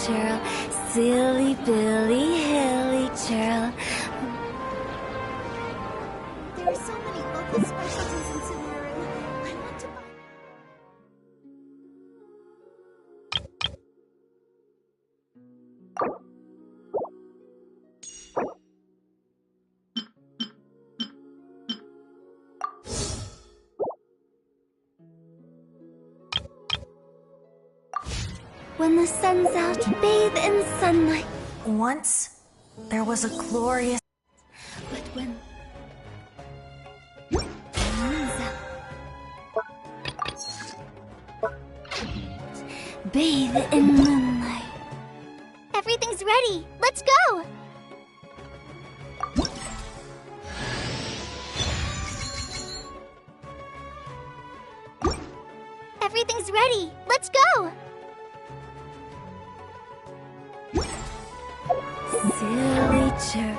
churl, silly Billy Hilly churl. There are so many local specialties in Sumeru. I want to buy. When the sun's out, bathe in sunlight. Once, there was a glorious... But when the moon's out, bathe in moonlight. Everything's ready. Let's go. Everything's ready. Let's go. Silly churl.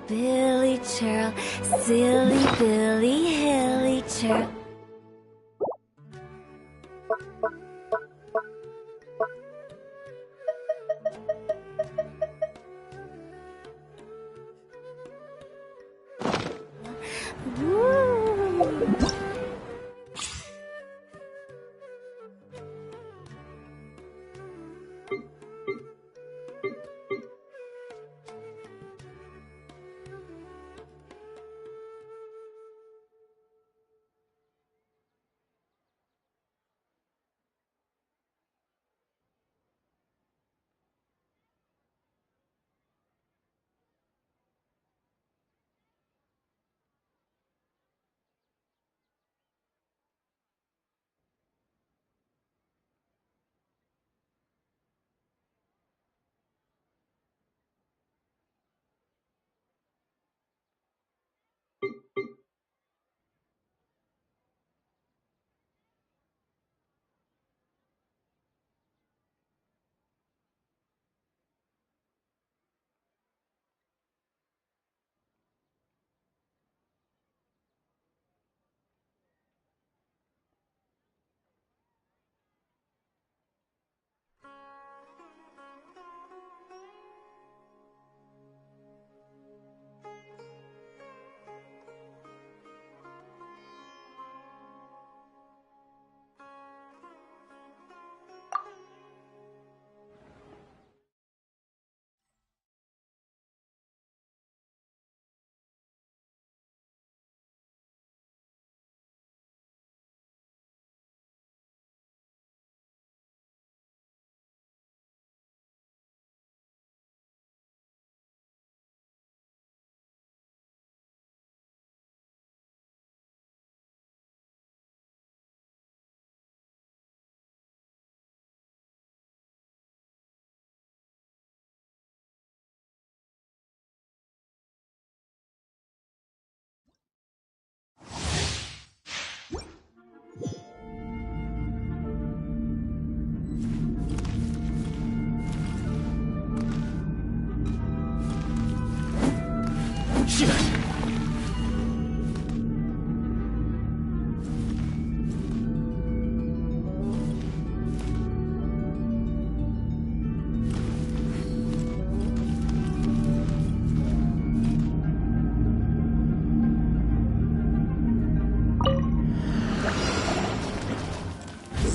Billy churl, silly Billy Hilly churl. Woo!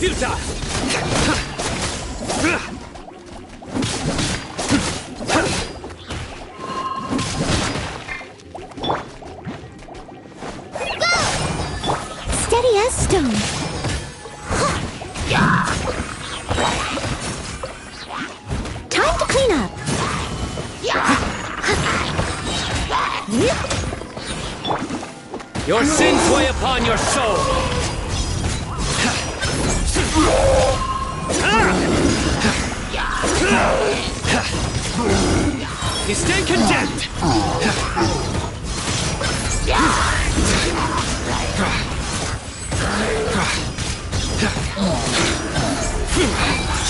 futile! Steady as stone. Time to clean up. Your sins weigh upon your soul! You stand condemned!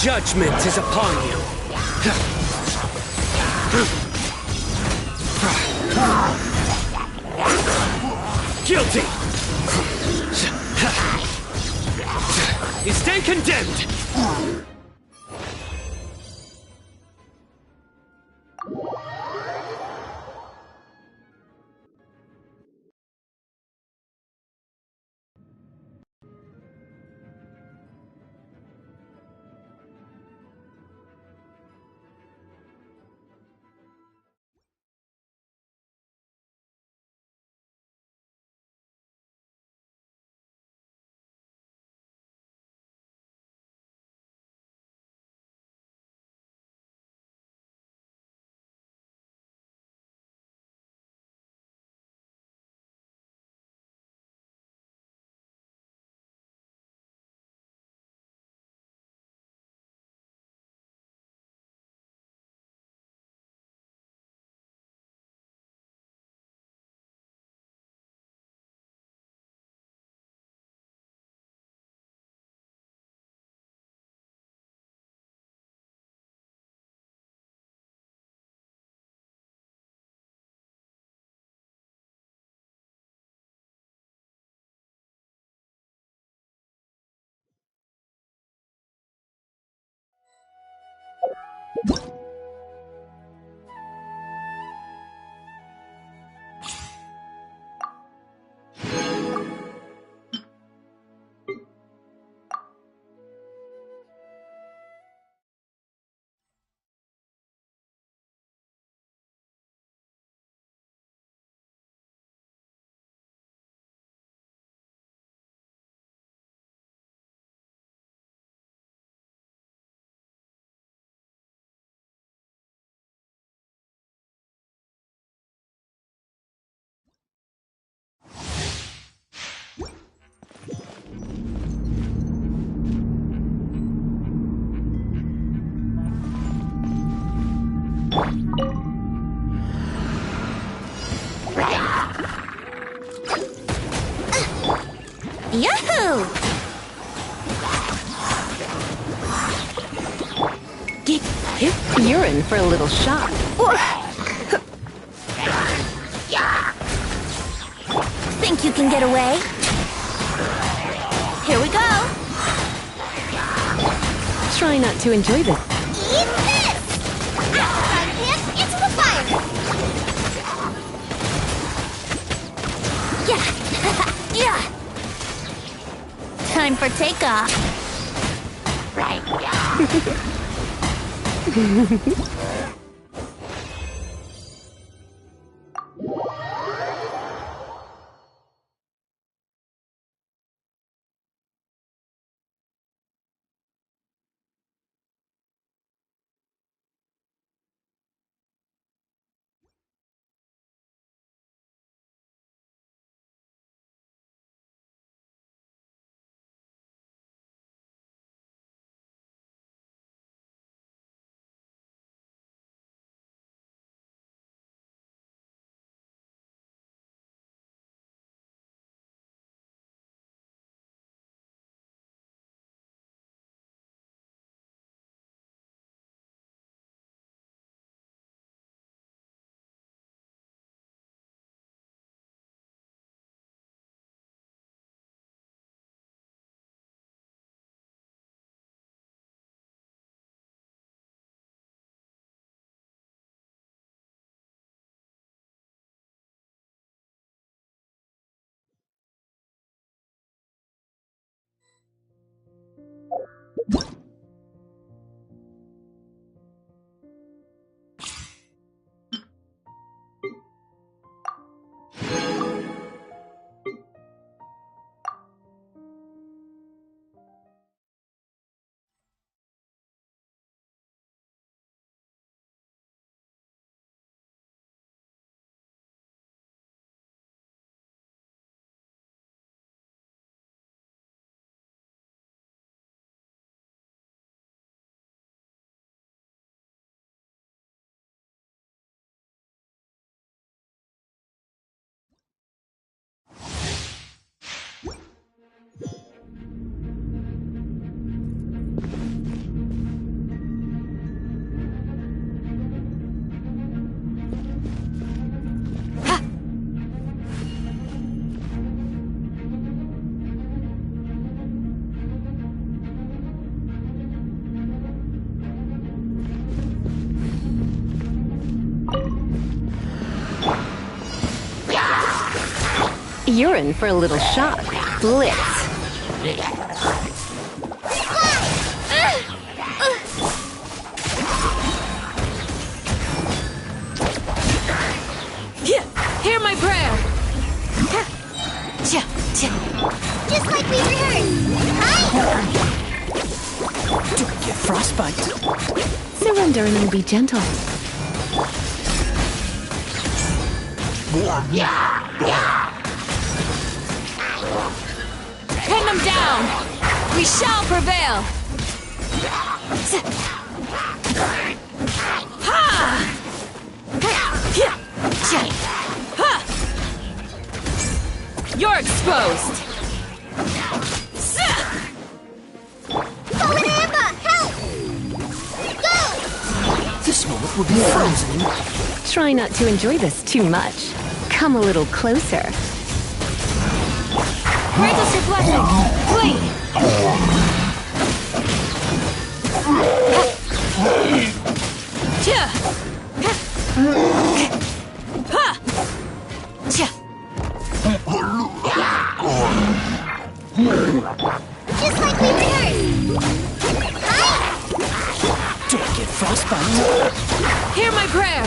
Judgment is upon you! Guilty! You stand condemned! Yahoo! You're in for a little shock. Think you can get away? Here we go! Try not to enjoy this. Eat this! Frying pan into the fire! Yeah! Yeah! Time for takeoff. You're in for a little shock. Blitz. Hear my prayer! Just like we rehearsed! Hi! Don't get frostbite. Surrender and be gentle. Pin them down! We shall prevail! You're exposed! Fallen Amber! Help! Go! This moment will be frozen in time. Try not to enjoy this too much. Come a little closer. Grant us your blessing! Flee! Just like we rehearsed! Hi! Don't get frostbite. Hear my prayer!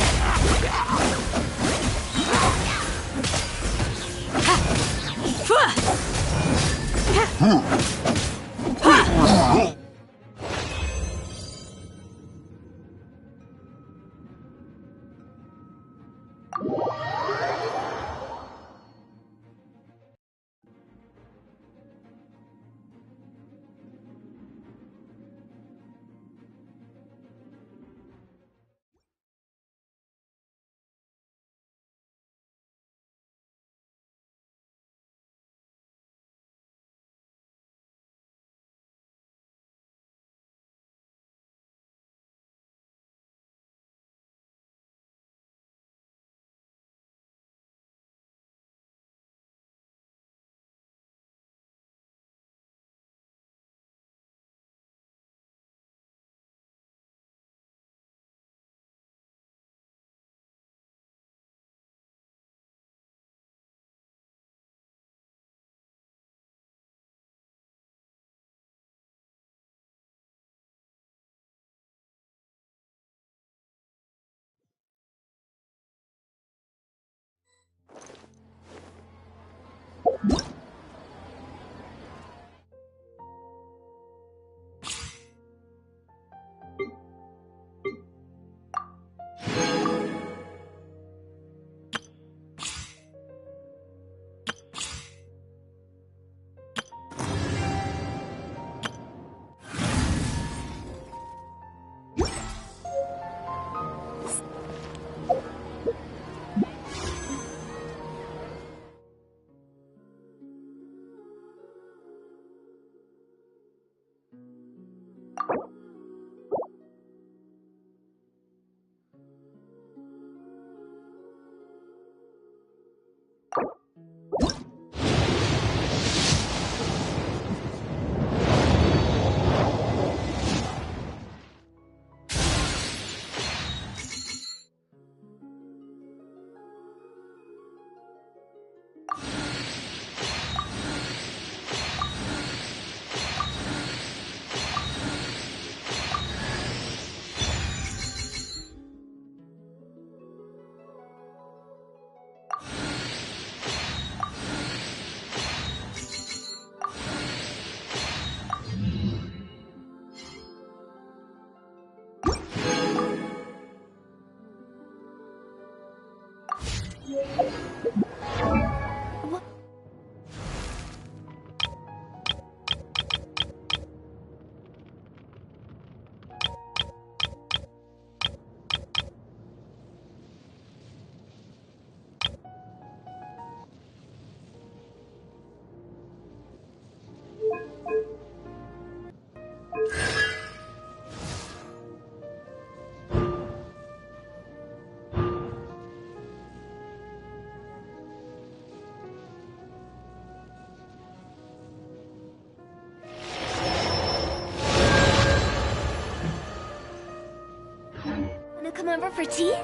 Come over for tea?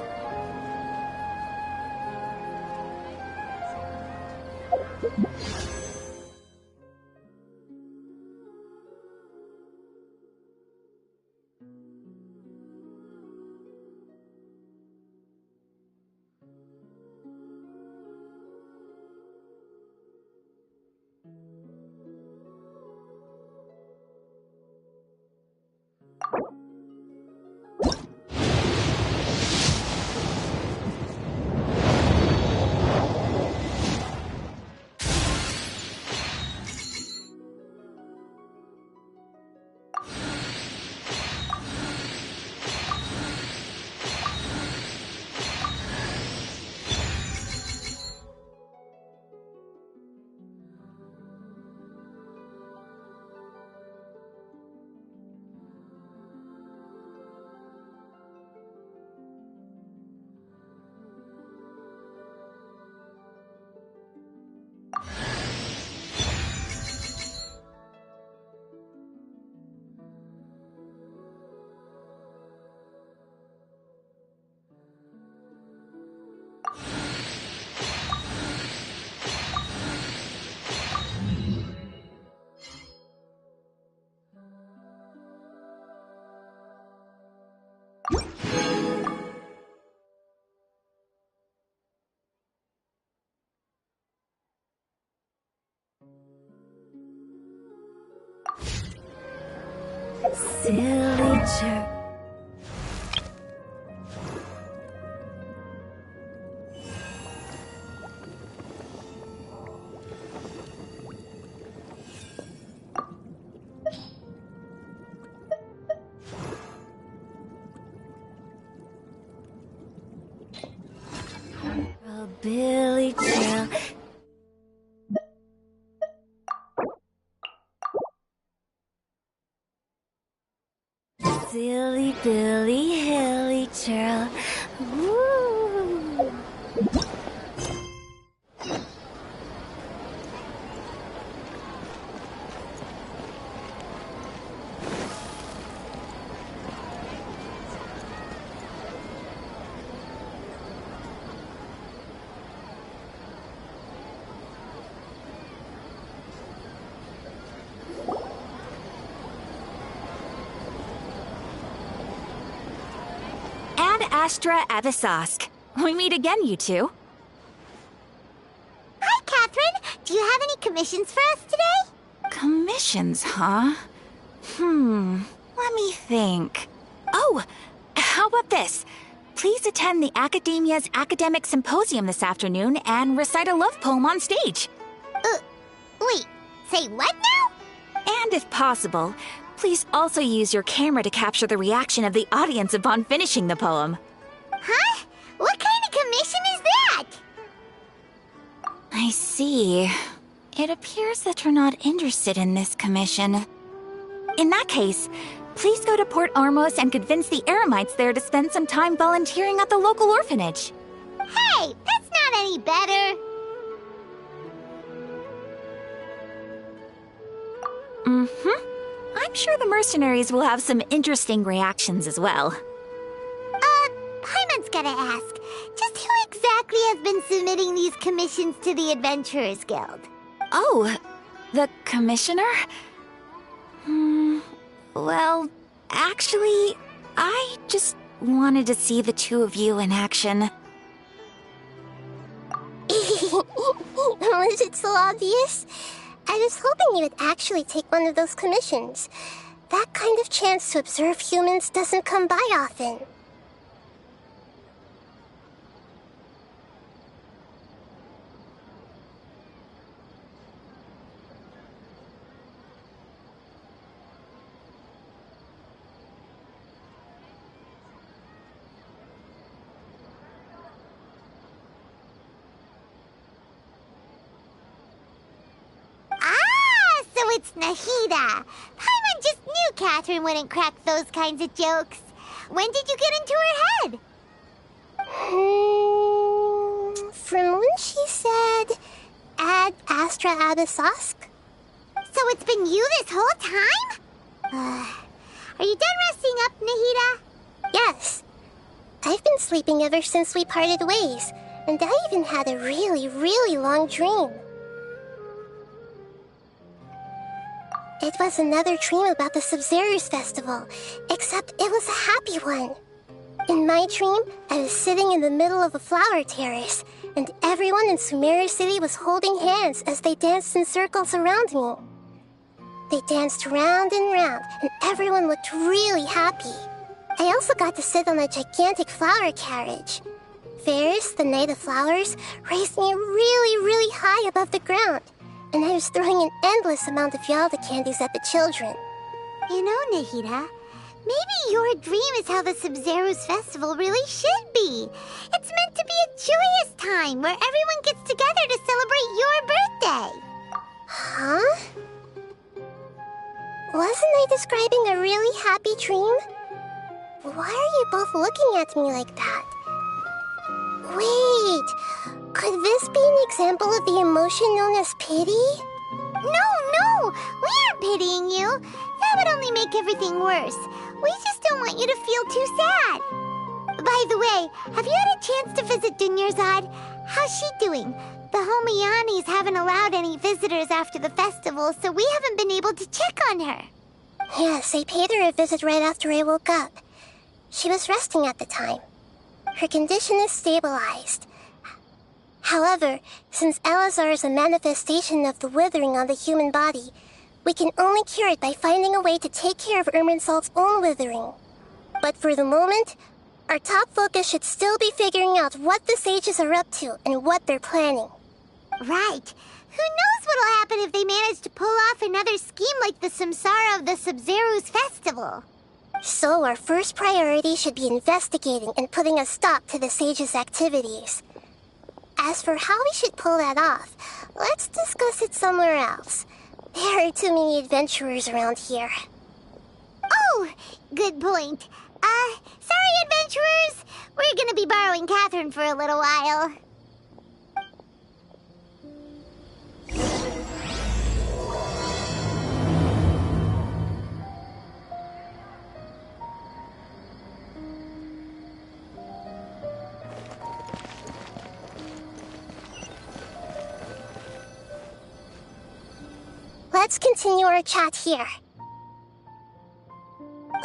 Silly chirp. Oh, Billy Joe. Silly Billy Hilly Churl. Woo! Astra Avisosk. We meet again, you two. Hi, Catherine. Do you have any commissions for us today? Commissions, huh? Let me think. Oh, how about this? Please attend the Academia's Academic Symposium this afternoon and recite a love poem on stage. Wait, say what now? And if possible, please also use your camera to capture the reaction of the audience upon finishing the poem. Huh? What kind of commission is that? I see. It appears that you're not interested in this commission. In that case, please go to Port Ormos and convince the Eremites there to spend some time volunteering at the local orphanage. Hey, that's not any better. I'm sure the mercenaries will have some interesting reactions as well. Paimon's gotta ask, just who exactly has been submitting these commissions to the Adventurers Guild? Oh, the commissioner? Well, actually, I just wanted to see the two of you in action. Was it so obvious? I was hoping you would actually take one of those commissions. That kind of chance to observe humans doesn't come by often. It's Nahida. Paimon just knew Catherine wouldn't crack those kinds of jokes. When did you get into her head? From when she said, Ad Astra Abisosk. So it's been you this whole time? Are you done resting up, Nahida? Yes. I've been sleeping ever since we parted ways, and I even had a really, really long dream. It was another dream about the Sub-Zerus Festival, except it was a happy one. In my dream, I was sitting in the middle of a flower terrace, and everyone in Sumeru City was holding hands as they danced in circles around me. They danced round and round, and everyone looked really happy. I also got to sit on a gigantic flower carriage. Ferris, the Knight of Flowers, raised me really, really high above the ground, and I was throwing an endless amount of Yalda candies at the children. You know, Nahida, maybe your dream is how the Sub-Zerus Festival really should be. It's meant to be a joyous time where everyone gets together to celebrate your birthday. Huh? Wasn't I describing a really happy dream? Why are you both looking at me like that? Wait, could this be an example of the emotion known as pity? No, we aren't pitying you. That would only make everything worse. We just don't want you to feel too sad. By the way, have you had a chance to visit Dunyarzad? How's she doing? The Homianis haven't allowed any visitors after the festival, so we haven't been able to check on her. Yes, I paid her a visit right after I woke up. She was resting at the time. Her condition is stabilized. However, since Elazar is a manifestation of the withering on the human body, we can only cure it by finding a way to take care of Irminsolv's own withering. But for the moment, our top focus should still be figuring out what the sages are up to and what they're planning. Right. Who knows what'll happen if they manage to pull off another scheme like the Samsara of the Sub-Zero's festival? So our first priority should be investigating and putting a stop to the sages' activities. As for how we should pull that off, let's discuss it somewhere else. There are too many adventurers around here. Oh, good point. Sorry, adventurers. We're gonna be borrowing Catherine for a little while. Let's continue our chat here.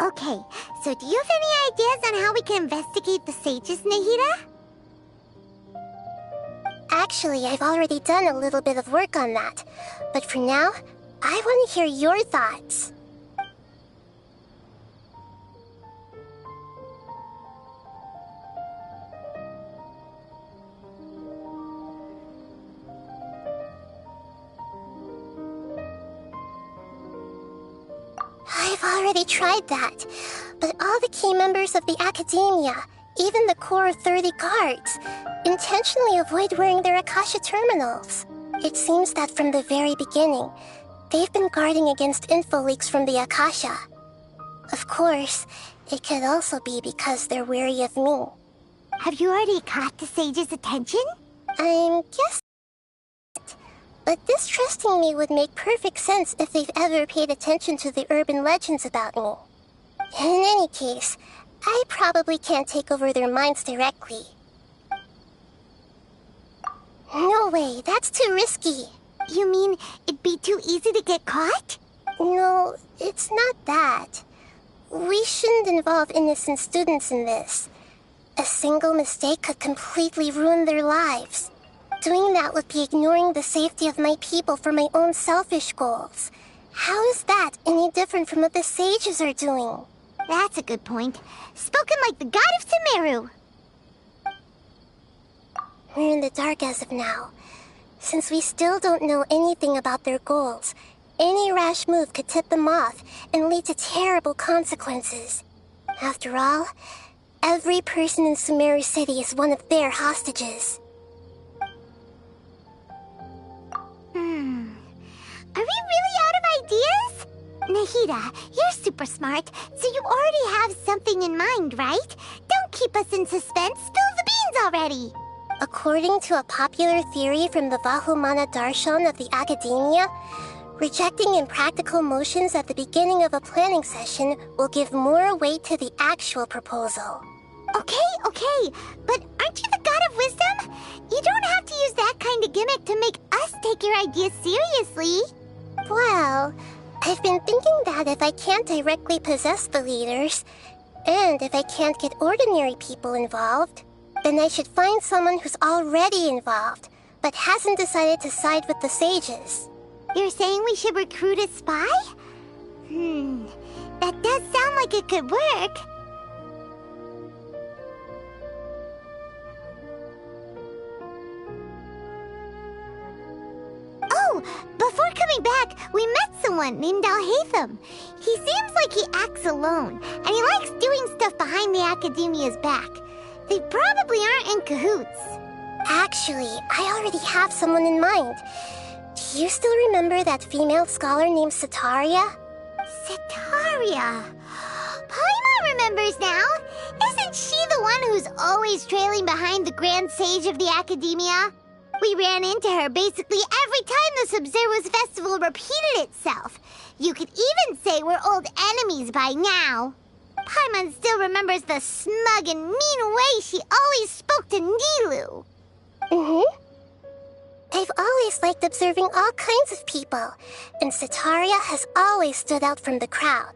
Okay, so do you have any ideas on how we can investigate the sages, Nahida? Actually, I've already done a little bit of work on that. But for now, I want to hear your thoughts. I've already tried that, but all the key members of the Academia, even the core of 30 guards, intentionally avoid wearing their Akasha terminals. It seems that from the very beginning, they've been guarding against info leaks from the Akasha. Of course, it could also be because they're wary of me. Have you already caught the sage's attention? I'm guessing it. But distrusting me would make perfect sense if they've ever paid attention to the urban legends about me. In any case, I probably can't take over their minds directly. No way, that's too risky. You mean it'd be too easy to get caught? No, it's not that. We shouldn't involve innocent students in this. A single mistake could completely ruin their lives. Doing that would be ignoring the safety of my people for my own selfish goals. How is that any different from what the sages are doing? That's a good point. Spoken like the god of Sumeru. We're in the dark as of now. Since we still don't know anything about their goals, any rash move could tip them off and lead to terrible consequences. After all, every person in Sumeru City is one of their hostages. Are we really out of ideas? Nahida, you're super smart, so you already have something in mind, right? Don't keep us in suspense. Spill the beans already. According to a popular theory from the Vahumana Darshan of the Academia, rejecting impractical motions at the beginning of a planning session will give more weight to the actual proposal. Okay, but aren't you the god of wisdom? You don't have to use that kind of gimmick to make us take your ideas seriously. Well, I've been thinking that if I can't directly possess the leaders, and if I can't get ordinary people involved, then I should find someone who's already involved, but hasn't decided to side with the sages. You're saying we should recruit a spy? That does sound like it could work. Oh, before coming back, we met someone named Alhaitham. He seems like he acts alone, and he likes doing stuff behind the Academia's back. They probably aren't in cahoots. Actually, I already have someone in mind. Do you still remember that female scholar named Setaria? Setaria. Paimon remembers now. Isn't she the one who's always trailing behind the Grand Sage of the Academia? We ran into her basically every time the Sub-Zero's festival repeated itself. You could even say we're old enemies by now. Paimon still remembers the smug and mean way she always spoke to Nilu. I've always liked observing all kinds of people, and Setaria has always stood out from the crowd.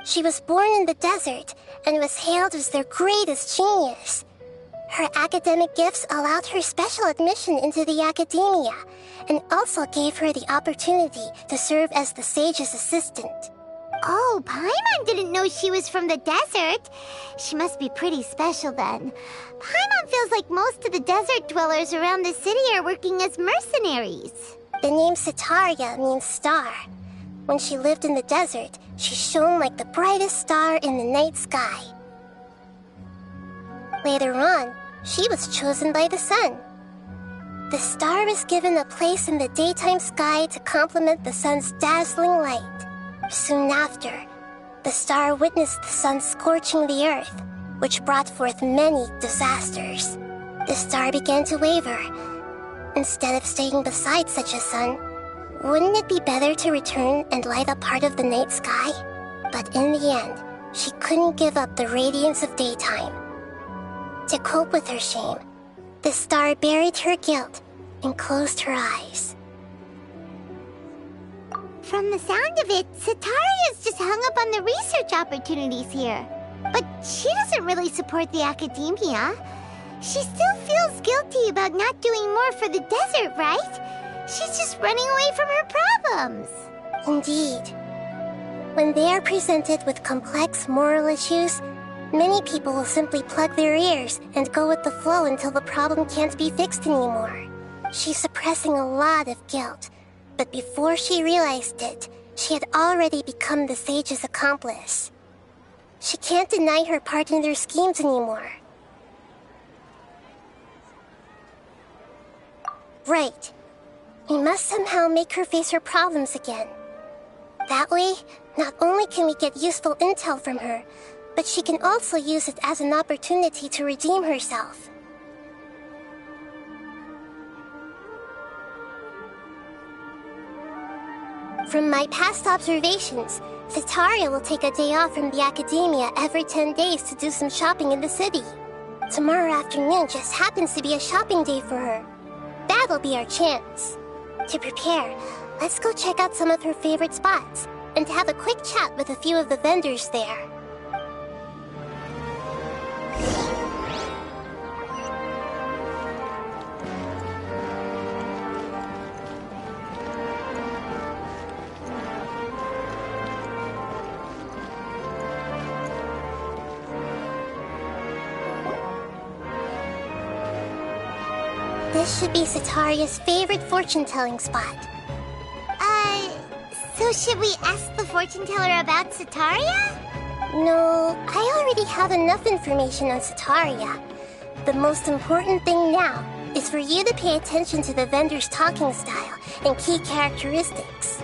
She was born in the desert and was hailed as their greatest genius. Her academic gifts allowed her special admission into the academia and also gave her the opportunity to serve as the sage's assistant. Oh, Paimon didn't know she was from the desert. She must be pretty special then. Paimon feels like most of the desert dwellers around the city are working as mercenaries. The name Sitaria means star. When she lived in the desert, she shone like the brightest star in the night sky. Later on, she was chosen by the sun. The star was given a place in the daytime sky to complement the sun's dazzling light. Soon after, the star witnessed the sun scorching the earth, which brought forth many disasters. The star began to waver. Instead of staying beside such a sun, wouldn't it be better to return and light up part of the night sky? But in the end, she couldn't give up the radiance of daytime. To cope with her shame, the star buried her guilt and closed her eyes. From the sound of it, Sitaria's just hung up on the research opportunities here. But she doesn't really support the academia. She still feels guilty about not doing more for the desert, right? She's just running away from her problems. Indeed. When they are presented with complex moral issues, many people will simply plug their ears and go with the flow until the problem can't be fixed anymore. She's suppressing a lot of guilt, but before she realized it, she had already become the sage's accomplice. She can't deny her part in their schemes anymore. Right. We must somehow make her face her problems again. That way, not only can we get useful intel from her, but she can also use it as an opportunity to redeem herself. From my past observations, Sitaria will take a day off from the academia every 10 days to do some shopping in the city. Tomorrow afternoon just happens to be a shopping day for her. That'll be our chance. To prepare, let's go check out some of her favorite spots and have a quick chat with a few of the vendors there. This should be Sitaria's favorite fortune-telling spot. So should we ask the fortune teller about Sitaria? No, I already have enough information on Sitaria. The most important thing now is for you to pay attention to the vendor's talking style and key characteristics.